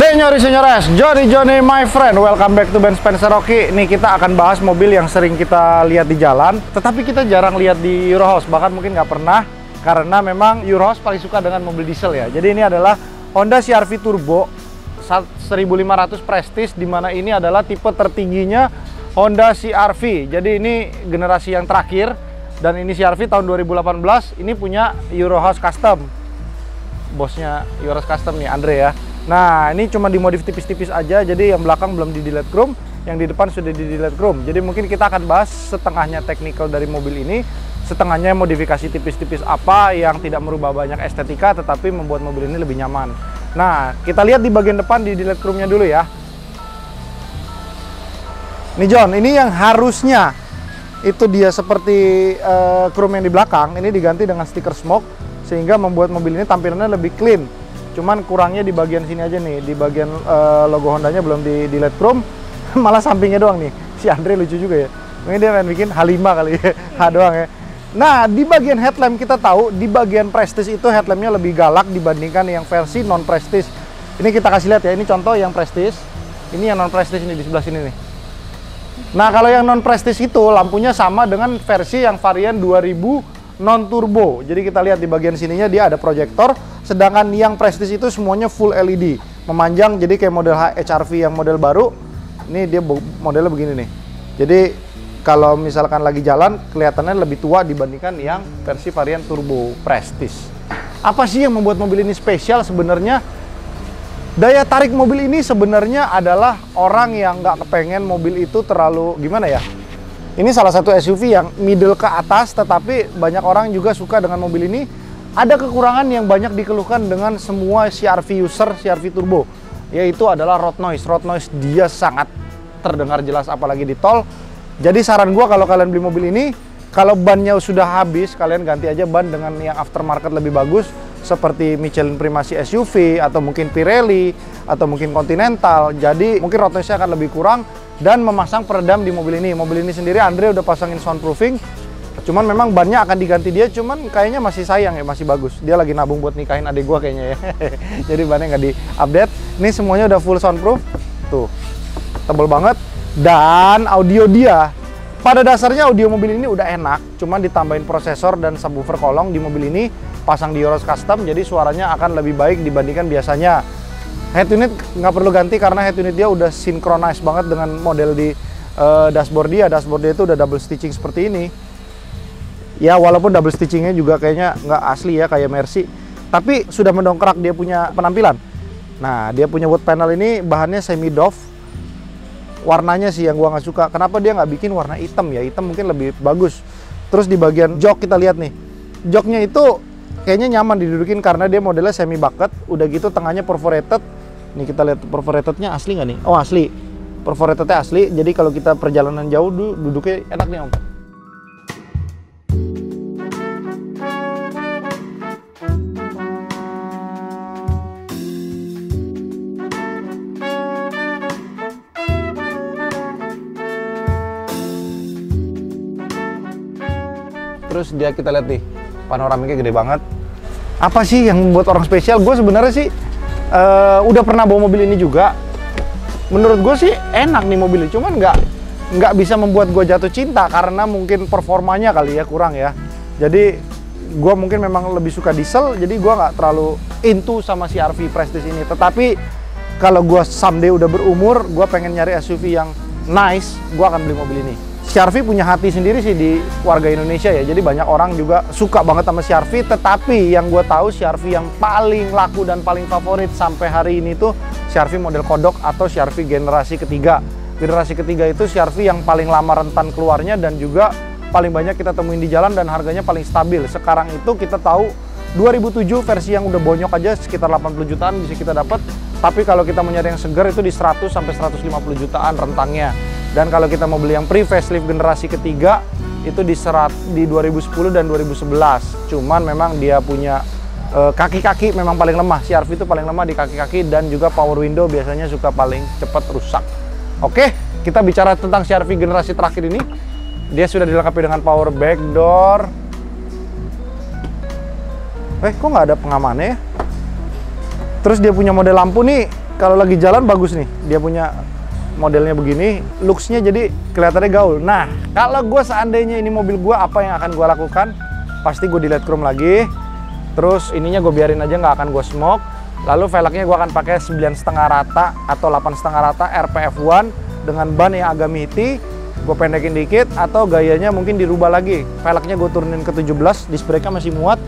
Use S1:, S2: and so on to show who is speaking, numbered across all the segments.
S1: Senyores, Johnny my friend, welcome back to Ben Spencer Rocky. Nih kita akan bahas mobil yang sering kita lihat di jalan, tetapi kita jarang lihat di Eurohouse, bahkan mungkin nggak pernah, karena memang Eurohouse paling suka dengan mobil diesel ya. Jadi ini adalah Honda CR-V Turbo 1500 Prestige, dimana ini adalah tipe tertingginya Honda CR-V. Jadi ini generasi yang terakhir, dan ini CR-V tahun 2018, ini punya Eurohouse Custom. Bosnya Eurohouse Custom nih, Andre ya. Nah, ini cuma dimodif tipis-tipis aja, jadi yang belakang belum di delete chrome, yang di depan sudah di delete chrome. Jadi mungkin kita akan bahas setengahnya technical dari mobil ini, setengahnya modifikasi tipis-tipis apa yang tidak merubah banyak estetika, tetapi membuat mobil ini lebih nyaman. Nah, kita lihat di bagian depan di delete chrome-nya dulu ya. Nih John, ini yang harusnya itu dia seperti chrome yang di belakang, ini diganti dengan stiker smoke, sehingga membuat mobil ini tampilannya lebih clean. Cuman kurangnya di bagian sini aja nih, di bagian logo Hondanya belum di delete chrome, malah sampingnya doang nih. Si Andre lucu juga ya, mungkin dia pengen bikin H5 kali ya, H doang ya. Nah, di bagian headlamp kita tahu, di bagian Prestige itu headlampnya lebih galak dibandingkan yang versi non Prestige. Ini kita kasih lihat ya, ini contoh yang Prestige, ini yang non Prestige ini di sebelah sini nih. Nah, kalau yang non Prestige itu lampunya sama dengan versi yang varian 2000 non turbo. Jadi kita lihat di bagian sininya dia ada proyektor, sedangkan yang Prestige itu semuanya full LED, memanjang, jadi kayak model HR-V yang model baru. Ini dia modelnya begini nih. Jadi kalau misalkan lagi jalan kelihatannya lebih tua dibandingkan yang versi varian turbo Prestige. Apa sih yang membuat mobil ini spesial sebenarnya? Daya tarik mobil ini sebenarnya adalah orang yang nggak kepengen mobil itu terlalu gimana ya. Ini salah satu SUV yang middle ke atas, tetapi banyak orang juga suka dengan mobil ini. Ada kekurangan yang banyak dikeluhkan dengan semua CR-V user, CR-V Turbo, yaitu adalah road noise. Road noise dia sangat terdengar jelas, apalagi di tol. Jadi saran gua kalau kalian beli mobil ini, kalau bannya sudah habis, kalian ganti aja ban dengan yang aftermarket lebih bagus, seperti Michelin Primasi SUV, atau mungkin Pirelli, atau mungkin Continental. Jadi mungkin road noise-nya akan lebih kurang, dan memasang peredam di mobil ini. Mobil ini sendiri Andre udah pasangin soundproofing, cuman memang bannya akan diganti dia, cuman kayaknya masih sayang ya, masih bagus. Dia lagi nabung buat nikahin adik gua kayaknya ya. Jadi bannya nggak di-update. Ini semuanya udah full soundproof. Tuh, tebel banget. Dan audio dia, pada dasarnya audio mobil ini udah enak, cuman ditambahin prosesor dan subwoofer kolong di mobil ini, pasang di Eurohouse Custom, jadi suaranya akan lebih baik dibandingkan biasanya. Head unit nggak perlu ganti karena head unit dia udah synchronize banget dengan model di dashboard dia. Dashboard dia itu udah double stitching seperti ini. Ya walaupun double stitchingnya juga kayaknya nggak asli ya kayak Mercy, tapi sudah mendongkrak dia punya penampilan. Nah, dia punya wood panel ini bahannya semi doff. Warnanya sih yang gua nggak suka. Kenapa dia nggak bikin warna hitam ya? Hitam mungkin lebih bagus. Terus di bagian jok kita lihat nih, joknya itu kayaknya nyaman didudukin karena dia modelnya semi bucket. Udah gitu tengahnya perforated. Nih kita lihat perforatednya asli nggak nih? Oh asli, perforatednya asli. Jadi kalau kita perjalanan jauh duduknya enak nih om. Terus dia kita lihat nih, panoramiknya gede banget. Apa sih yang membuat orang spesial? Gue sebenarnya sih udah pernah bawa mobil ini juga. Menurut gue sih enak nih mobil ini, cuman nggak bisa membuat gue jatuh cinta karena mungkin performanya kali ya kurang ya. Jadi gue mungkin memang lebih suka diesel, jadi gue nggak terlalu into sama CR-V Prestige ini. Tetapi kalau gue someday udah berumur, gue pengen nyari SUV yang nice, gue akan beli mobil ini. CR-V punya hati sendiri sih di warga Indonesia ya, jadi banyak orang juga suka banget sama CR-V. Tetapi yang gue tahu CR-V yang paling laku dan paling favorit sampai hari ini tuh CR-V model kodok atau CR-V generasi ketiga. Generasi ketiga itu CR-V yang paling lama rentan keluarnya dan juga paling banyak kita temuin di jalan dan harganya paling stabil. Sekarang itu kita tahu 2007 versi yang udah bonyok aja sekitar 80 jutaan bisa kita dapat. Tapi kalau kita mau nyari yang segar itu di 100 sampai 150 jutaan rentangnya. Dan kalau kita mau beli yang pre-facelift generasi ketiga itu di 2010 dan 2011. Cuman memang dia punya kaki-kaki memang paling lemah. CR-V itu paling lemah di kaki-kaki dan juga power window biasanya suka paling cepat rusak. Oke, kita bicara tentang CR-V generasi terakhir ini. Dia sudah dilengkapi dengan power back door. Kok nggak ada pengamannya ya? Terus dia punya model lampu nih, kalau lagi jalan bagus nih, dia punya modelnya begini, looks-nya jadi kelihatannya gaul. Nah, kalau gue seandainya ini mobil gue, apa yang akan gue lakukan? Pasti gue delete chrome lagi, terus ininya gue biarin aja, nggak akan gue smoke. Lalu velgnya gue akan pakai 9,5 rata atau 8,5 rata RPF1 dengan ban yang agak meaty, gue pendekin dikit, atau gayanya mungkin dirubah lagi. Velgnya gue turunin ke 17, disc brake-nya masih muat,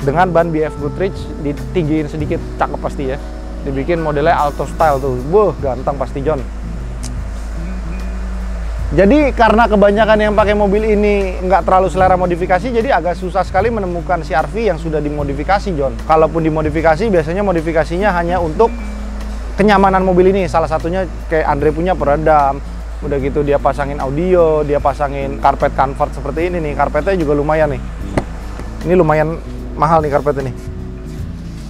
S1: dengan ban BF Goodrich ditinggiin sedikit, cakep pasti ya. Dibikin modelnya Alto Style tuh, ganteng pasti John. Jadi karena kebanyakan yang pakai mobil ini nggak terlalu selera modifikasi, jadi agak susah sekali menemukan CR-V yang sudah dimodifikasi, John. Kalaupun dimodifikasi, biasanya modifikasinya hanya untuk kenyamanan mobil ini. Salah satunya kayak Andre punya peredam, udah gitu dia pasangin audio, dia pasangin karpet comfort seperti ini nih. Karpetnya juga lumayan nih. Ini lumayan mahal nih karpet ini.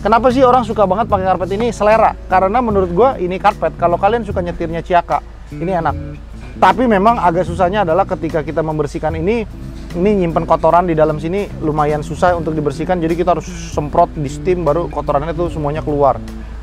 S1: Kenapa sih orang suka banget pakai karpet ini? Selera. Karena menurut gua ini karpet, kalau kalian suka nyetirnya Ciaka, ini enak. Tapi memang agak susahnya adalah ketika kita membersihkan ini nyimpen kotoran di dalam sini lumayan susah untuk dibersihkan. Jadi kita harus semprot di steam baru kotorannya tuh semuanya keluar.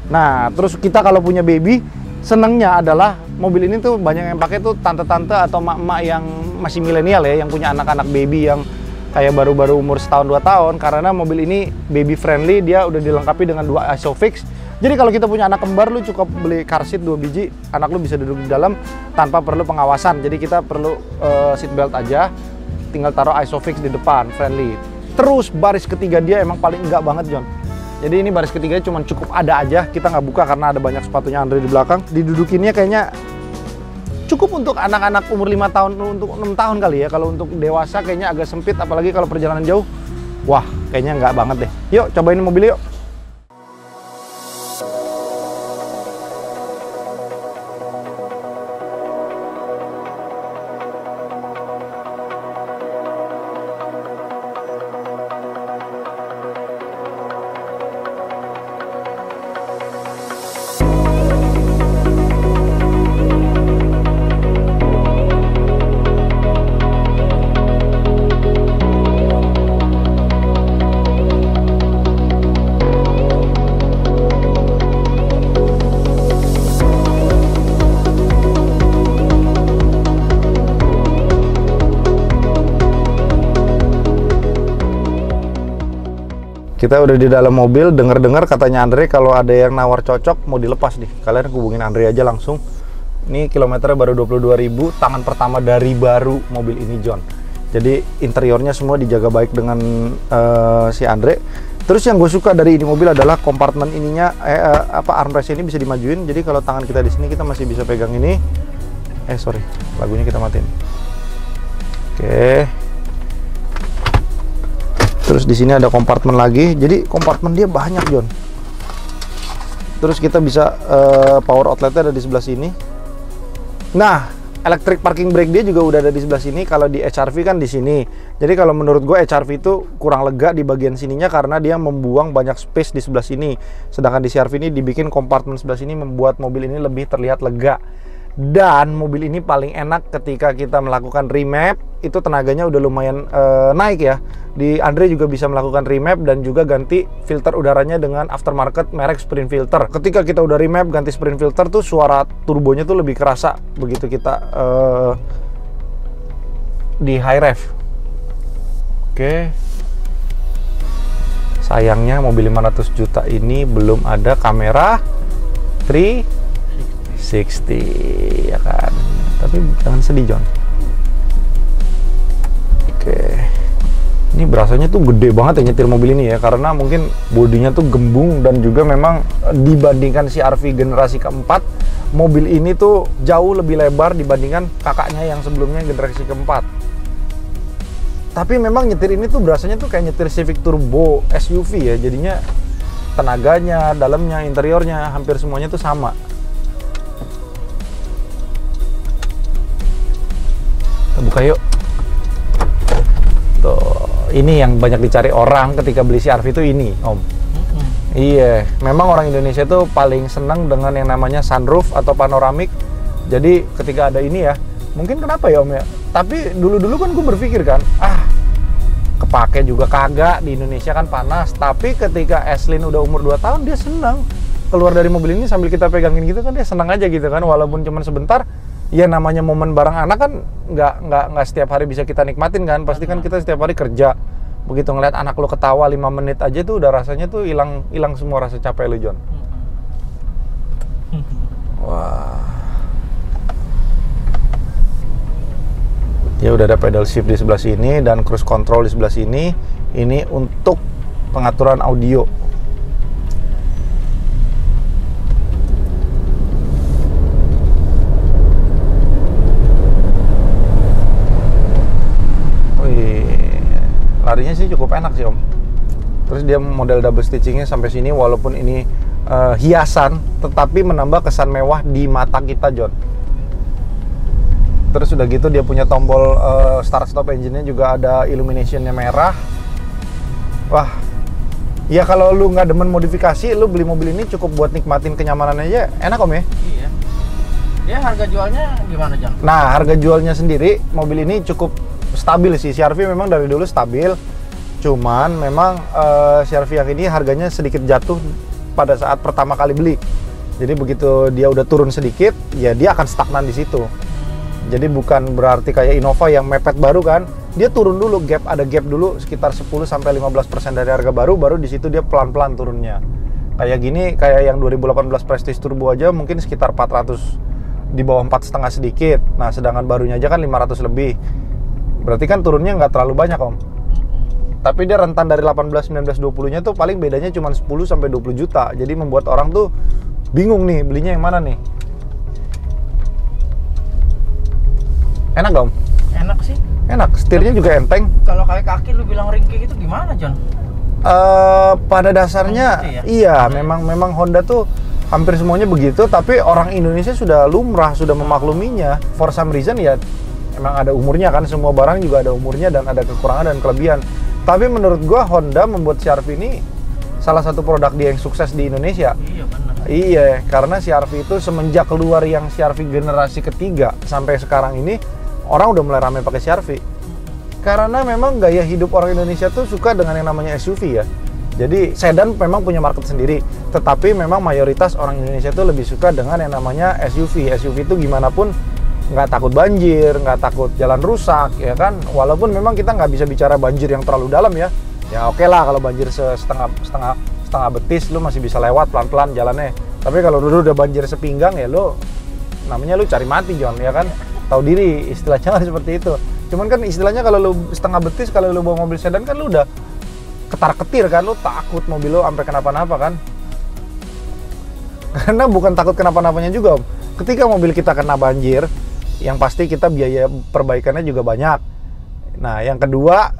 S1: Nah, terus kita kalau punya baby, senengnya adalah mobil ini tuh banyak yang pakai tuh tante-tante atau mak-mak yang masih milenial ya, yang punya anak-anak baby yang kayak baru-baru umur setahun 2 tahun. Karena mobil ini baby friendly, dia udah dilengkapi dengan 2 ISOFIX. Jadi kalau kita punya anak kembar, lu cukup beli car seat 2 biji, anak lu bisa duduk di dalam tanpa perlu pengawasan. Jadi kita perlu seat belt aja, tinggal taruh ISOFIX di depan, friendly. Terus baris ketiga dia emang paling enggak banget, John. Jadi ini baris ketiganya cuma cukup ada aja, kita nggak buka karena ada banyak sepatunya Andre di belakang. Didudukinnya kayaknya cukup untuk anak-anak umur 5 tahun, untuk 6 tahun kali ya. Kalau untuk dewasa kayaknya agak sempit, apalagi kalau perjalanan jauh. Wah, kayaknya nggak banget deh. Yuk, cobain mobil yuk. Kita udah di dalam mobil, dengar-dengar katanya Andre kalau ada yang nawar cocok mau dilepas nih. Kalian hubungin Andre aja langsung. Ini kilometernya baru 22.000, tangan pertama dari baru mobil ini, John. Jadi interiornya semua dijaga baik dengan si Andre. Terus yang gue suka dari ini mobil adalah kompartemen ininya, armrest ini bisa dimajuin. Jadi kalau tangan kita di sini kita masih bisa pegang ini. Sorry, lagunya kita matiin. Oke. Terus di sini ada kompartemen lagi, jadi kompartemen dia banyak, John. Terus kita bisa power outletnya ada di sebelah sini. Nah, electric parking brake dia juga udah ada di sebelah sini. Kalau di HR-V kan di sini. Jadi kalau menurut gue HR-V itu kurang lega di bagian sininya karena dia membuang banyak space di sebelah sini. Sedangkan di CR-V ini dibikin kompartemen sebelah sini membuat mobil ini lebih terlihat lega. Dan mobil ini paling enak ketika kita melakukan remap, itu tenaganya udah lumayan naik ya. Di Andre juga bisa melakukan remap dan juga ganti filter udaranya dengan aftermarket merek Sprint Filter. Ketika kita udah remap ganti Sprint Filter tuh suara turbonya tuh lebih kerasa begitu kita di high rev. Oke. Sayangnya mobil 500 juta ini belum ada kamera 360 ya kan. Tapi jangan sedih, John. Oke. Ini berasanya tuh gede banget ya nyetir mobil ini ya, karena mungkin bodinya tuh gembung dan juga memang dibandingkan CR-V generasi keempat, mobil ini tuh jauh lebih lebar dibandingkan kakaknya yang sebelumnya generasi keempat. Tapi memang nyetir ini tuh berasanya tuh kayak nyetir Civic Turbo SUV ya, jadinya tenaganya, dalamnya, interiornya hampir semuanya tuh sama. Kita buka yuk. Tuh. Ini yang banyak dicari orang ketika beli CR-V itu ini, Om. Iya, memang orang Indonesia tuh paling seneng dengan yang namanya sunroof atau panoramik. Jadi ketika ada ini ya, mungkin kenapa ya, Om ya? Tapi dulu-dulu kan gue berpikir kan, kepake juga kagak, di Indonesia kan panas. Tapi ketika Eslin udah umur 2 tahun, dia seneng. keluar dari mobil ini sambil kita pegangin gitu kan dia senang aja gitu kan, walaupun cuma sebentar. Ya namanya momen bareng anak kan nggak setiap hari bisa kita nikmatin kan, pasti kan kita setiap hari kerja. Begitu ngeliat anak lo ketawa 5 menit aja tuh udah rasanya tuh hilang semua rasa capek lo, John. Wah. Ya udah ada pedal shift di sebelah sini dan cruise control di sebelah sini. Ini untuk pengaturan audio. Larinya sih cukup enak sih, Om. Terus dia model double stitchingnya sampai sini, walaupun ini hiasan, tetapi menambah kesan mewah di mata kita, John. Terus udah gitu dia punya tombol start stop engine-nya juga ada illumination-nya merah. Wah, ya kalau lu nggak demen modifikasi, lu beli mobil ini cukup buat nikmatin kenyamanannya aja, enak, Om ya?
S2: Iya. Ya harga jualnya gimana, John?
S1: Nah, harga jualnya sendiri, mobil ini cukup stabil sih. CR-V memang dari dulu stabil, cuman memang CR-V yang ini harganya sedikit jatuh pada saat pertama kali beli. Jadi begitu dia udah turun sedikit, ya dia akan stagnan di situ. Jadi bukan berarti kayak Innova yang mepet baru kan, dia turun dulu, ada gap dulu sekitar 10-15% dari harga baru di situ dia pelan-pelan turunnya. Kayak gini, kayak yang 2018 Prestige Turbo aja mungkin sekitar 400, di bawah 4,5 sedikit. Nah, sedangkan barunya aja kan 500 lebih. Berarti kan turunnya nggak terlalu banyak, Om. Tapi dia rentan dari 18, 19, 20-nya tuh paling bedanya cuma 10-20 juta. Jadi membuat orang tuh bingung nih, belinya yang mana nih. Enak gak, Om?
S2: Enak sih.
S1: Enak, setirnya juga enteng.
S2: Kalau kayak kaki lu bilang ringkih gitu gimana, John?
S1: Pada dasarnya, gitu ya? Iya, memang Honda tuh hampir semuanya begitu. Tapi orang Indonesia sudah lumrah, sudah memakluminya. For some reason ya, emang ada umurnya kan, semua barang juga ada umurnya dan ada kekurangan dan kelebihan. Tapi menurut gua Honda membuat CR-V ini salah satu produk dia yang sukses di Indonesia.
S2: Iya benar.
S1: Iya, karena CR-V itu semenjak keluar yang CR-V generasi ketiga sampai sekarang ini orang udah mulai ramai pakai CR-V. Karena memang gaya hidup orang Indonesia tuh suka dengan yang namanya SUV ya. Jadi sedan memang punya market sendiri, tetapi memang mayoritas orang Indonesia tuh lebih suka dengan yang namanya SUV. SUV itu gimana pun nggak takut banjir, nggak takut jalan rusak, ya kan? Walaupun memang kita nggak bisa bicara banjir yang terlalu dalam ya. Ya oke lah kalau banjir setengah betis, lu masih bisa lewat pelan-pelan jalannya. Tapi kalau dulu udah banjir sepinggang ya lu, namanya lu cari mati, John, ya kan? Tahu diri, istilahnya seperti itu. Cuman kan istilahnya kalau lu setengah betis, kalau lu bawa mobil sedan kan lu udah ketar-ketir kan, lu takut mobil lu sampai kenapa-napa kan? Karena bukan takut kenapa-napanya juga, Om. Ketika mobil kita kena banjir, yang pasti kita biaya perbaikannya juga banyak. Nah, yang kedua,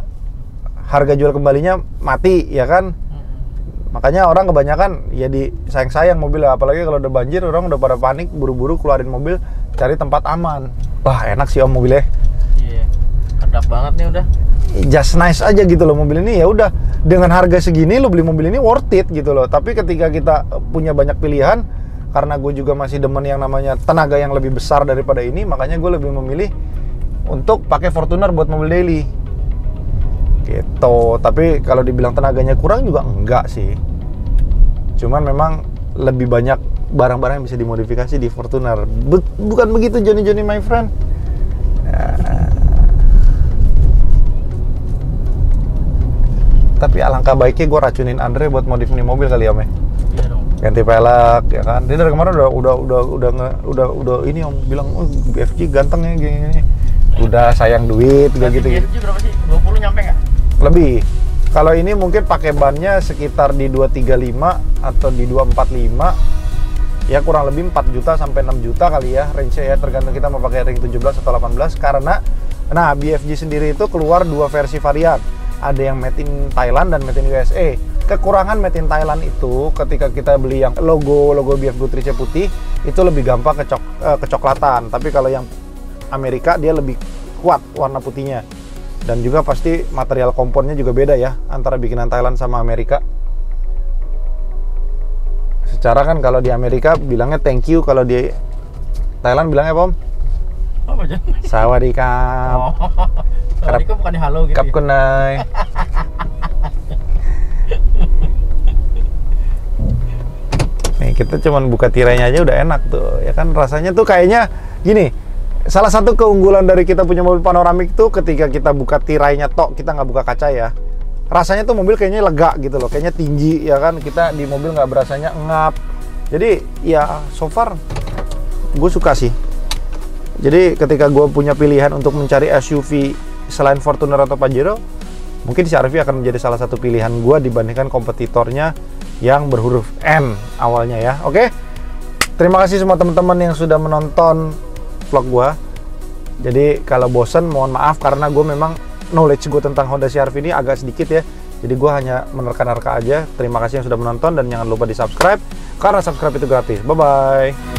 S1: harga jual kembalinya mati, ya kan? Makanya orang kebanyakan ya disayang-sayang mobilnya, apalagi kalau udah banjir orang udah pada panik, buru-buru keluarin mobil, cari tempat aman. Wah, enak sih, Om, mobilnya.
S2: Iya, kedap banget nih udah.
S1: Just nice aja gitu loh mobil ini. Ya udah, dengan harga segini lo beli mobil ini worth it gitu loh. Tapi ketika kita punya banyak pilihan, karena gue juga masih demen yang namanya tenaga yang lebih besar daripada ini, makanya gue lebih memilih untuk pakai Fortuner buat mobil daily gitu. Tapi kalau dibilang tenaganya kurang juga enggak sih, cuman memang lebih banyak barang-barang yang bisa dimodifikasi di Fortuner. Bukan begitu, Johnny my friend. Tapi alangkah baiknya gue racunin Andre buat modif nih mobil kali ya, Om.
S2: Iya dong.
S1: Ganti pelek, ya kan? Dia dari kemarin udah ini, Om, bilang, oh, BFG ganteng ya gini. Udah sayang duit, udah gitu.
S2: BFG berapa sih? 20 nyampe nggak?
S1: Lebih. Kalau ini mungkin pakai bannya sekitar di 235 atau di 245. Ya kurang lebih 4 juta sampai 6 juta kali ya range-nya ya, tergantung kita mau pakai ring 17 atau 18. Karena nah, BFG sendiri itu keluar 2 versi varian. Ada yang made in Thailand dan made in USA. Kekurangan made in Thailand itu ketika kita beli yang logo BF Gutrice putih itu lebih gampang kecoklatan. Tapi kalau yang Amerika dia lebih kuat warna putihnya. Dan juga pasti material komponnya juga beda ya antara bikinan Thailand sama Amerika. Secara kan kalau di Amerika bilangnya thank you, kalau di Thailand bilangnya apa, Om?
S2: Apa aja?
S1: Sawadikap.
S2: Oh. Sawadikap bukan di halo gitu.
S1: Kap kunai. Nih nih, kita cuman buka tirainya aja udah enak tuh, ya kan rasanya tuh kayaknya gini. Salah satu keunggulan dari kita punya mobil panoramik tuh ketika kita buka tirainya tok, kita nggak buka kaca ya. Rasanya tuh mobil kayaknya lega gitu loh, kayaknya tinggi ya kan. Kita di mobil nggak berasanya ngap. Jadi ya so far gue suka sih. Jadi ketika gue punya pilihan untuk mencari SUV selain Fortuner atau Pajero, mungkin CR-V akan menjadi salah satu pilihan gue dibandingkan kompetitornya yang berhuruf N awalnya ya. Oke, terima kasih semua teman-teman yang sudah menonton vlog gue. Jadi kalau bosen mohon maaf karena gue memang knowledge gue tentang Honda CR-V ini agak sedikit ya. Jadi gue hanya menerka-nerka aja. Terima kasih yang sudah menonton dan jangan lupa di subscribe karena subscribe itu gratis. Bye bye.